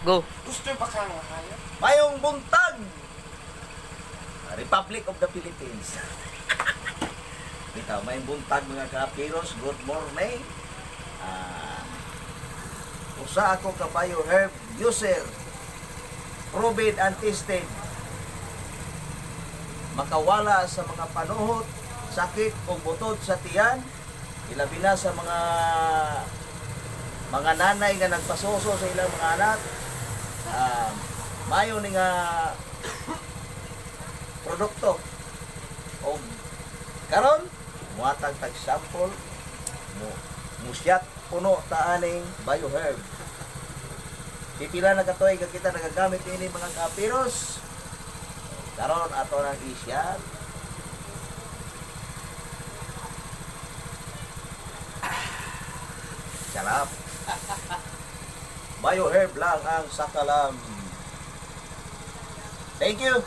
Go. Gusto pa ka nga kaya? Mayong buntag! Republic of the Philippines. Ito, mayong buntag mga kapiros. Good morning. Usa ako ka bioherb user. Proven and tested. Makawala sa mga panuhot, sakit o butod sa tiyan. Ilabi na sa mga nanay nga nagpasuso sa ilang mga anak. Mayo ni nga produkto. O karon muhatag tag sample musyat puno ta aning bioherb. Pipila na katoy nga kita nagagamit ini mga kapiros. Karon ato nang isyat. Sarap. Bioherb lang ang sakalam. Thank you.